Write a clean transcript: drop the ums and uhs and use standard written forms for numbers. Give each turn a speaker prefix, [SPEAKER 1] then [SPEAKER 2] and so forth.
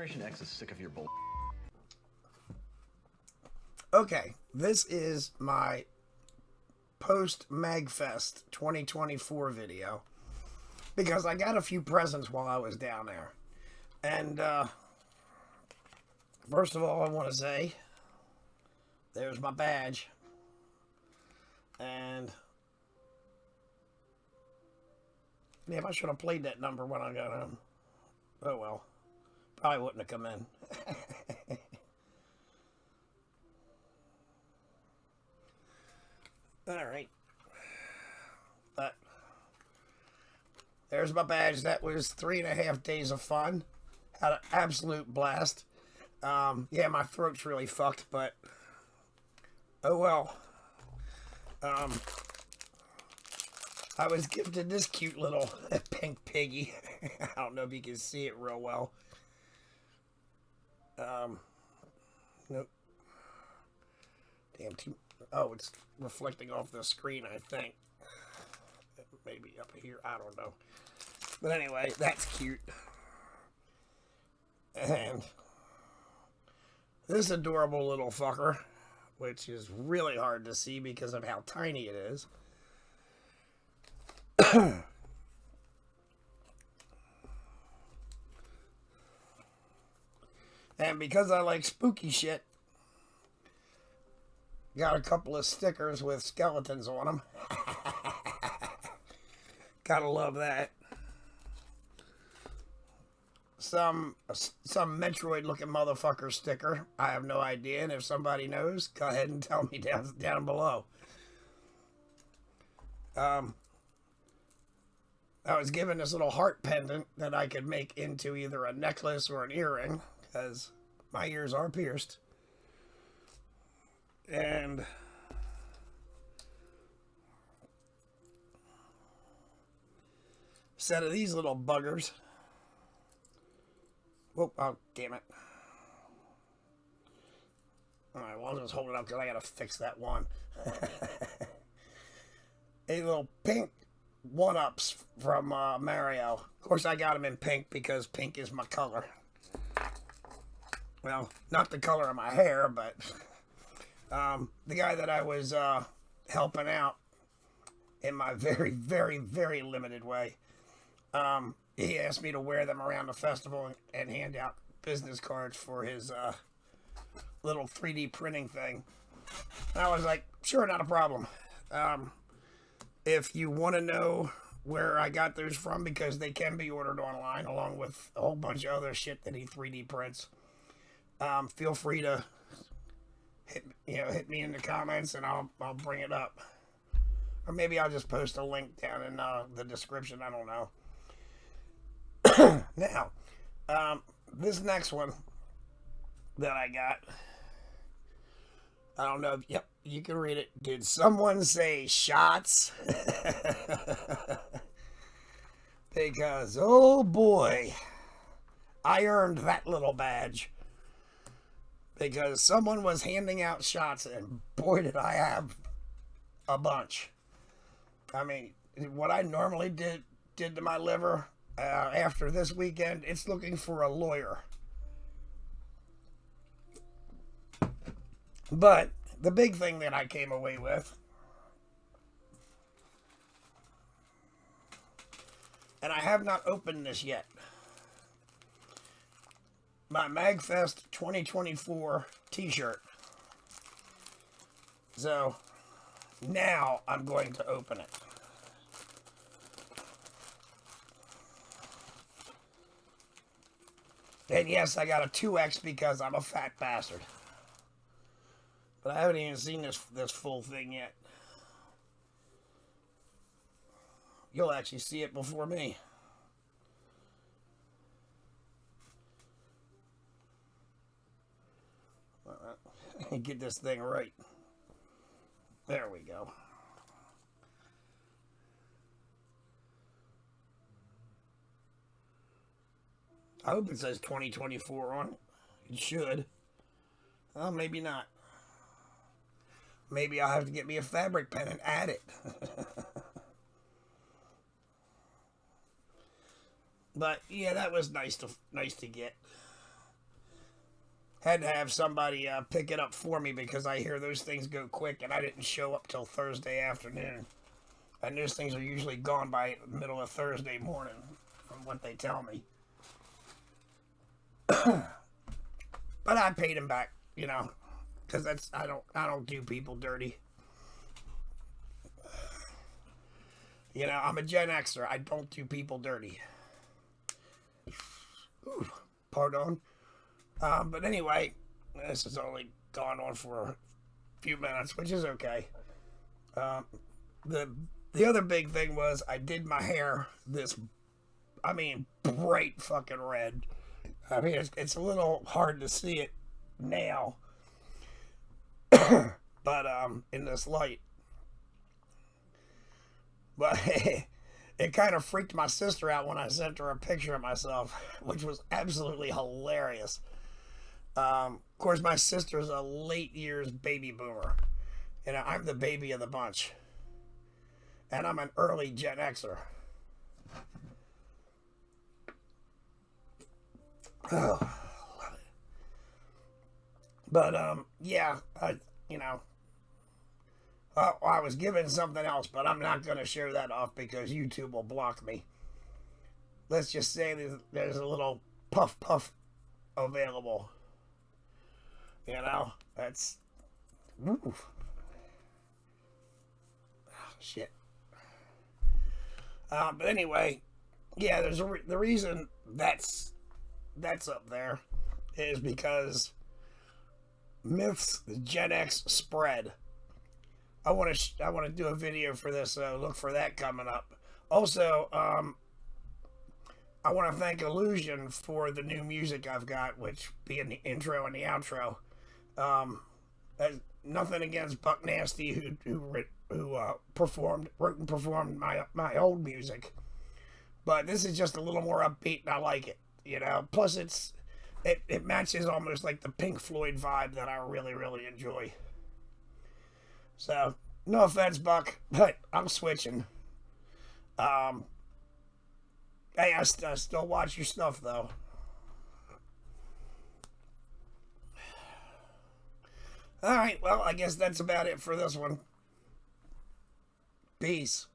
[SPEAKER 1] Generation X is sick of your bull.
[SPEAKER 2] Okay, this is my post MAGFest 2024 video because I got a few presents while I was down there. And first of all, I want to say there's my badge. And damn, I should have played that number when I got home. Oh well, probably wouldn't have come in. Alright. But there's my badge. That was 3.5 days of fun. Had an absolute blast. Yeah, my throat's really fucked, but oh well. I was gifted this cute little pink piggy. I don't know if you can see it real well. Nope. Damn, oh, it's reflecting off the screen, I think. Maybe up here, I don't know. But anyway, that's cute. And this adorable little fucker, which is really hard to see because of how tiny it is. And because I like spooky shit, got a couple of stickers with skeletons on them. Gotta love that. Some Metroid looking motherfucker sticker. I have no idea, and if somebody knows, go ahead and tell me down below. I was given this little heart pendant that I could make into either a necklace or an earring, because my ears are pierced. And a set of these little buggers. Whoop, oh, damn it. Alright, well, I'll just hold it up because I gotta fix that one. A little pink one-ups from Mario. Of course, I got them in pink because pink is my color. Well, not the color of my hair, but the guy that I was helping out in my very, very, very limited way, he asked me to wear them around the festival and hand out business cards for his little 3D printing thing. And I was like, sure, not a problem. If you want to know where I got those from, because they can be ordered online along with a whole bunch of other shit that he 3D prints, feel free to hit me in the comments and I'll bring it up. Or maybe I'll just post a link down in the description. I don't know. Now, this next one that I got, I don't know. Yep, you can read it. Did someone say shots? Because, oh boy, I earned that little badge. Because someone was handing out shots, and boy, did I have a bunch. I mean, what I normally did to my liver after this weekend, it's looking for a lawyer. But the big thing that I came away with, and I have not opened this yet, my MAGFest 2024 t-shirt. So now I'm going to open it. And yes, I got a 2X because I'm a fat bastard. But I haven't even seen this full thing yet. You'll actually see it before me. Get this thing right. There we go. I hope it says 2024 on it. It should. Well, maybe not. Maybe I'll have to get me a fabric pen and add it. But yeah, that was nice to get. had to have somebody pick it up for me because I hear those things go quick, and I didn't show up till Thursday afternoon. And those things are usually gone by the middle of Thursday morning, from what they tell me. But I paid him back, you know, because I don't do people dirty. You know, I'm a Gen Xer. I don't do people dirty. Ooh, pardon. But anyway, this has only gone on for a few minutes, which is okay. The other big thing was I did my hair this, bright fucking red. I mean, it's a little hard to see it now, but in this light. But it kind of freaked my sister out when I sent her a picture of myself, which was absolutely hilarious. Of course, my sister's a late years baby boomer, and I'm the baby of the bunch, and I'm an early Gen Xer. Oh, love it. But yeah, I was given something else, but I'm not going to share that off because YouTube will block me. Let's just say there's a little puff available. You know, that's... Oof. Oh, shit. But anyway, yeah, the reason that's up there is because myths Gen X spread. I want to do a video for this, so look for that coming up. Also, I want to thank Illusion for the new music I've got, which being the intro and the outro. Nothing against Buck Nasty who wrote and performed my old music, but this is just a little more upbeat and I like it. You know, plus it matches almost like the Pink Floyd vibe that I really enjoy. So, no offense, Buck, but I'm switching. Hey, I still watch your stuff, though. Alright, well, I guess that's about it for this one. Peace.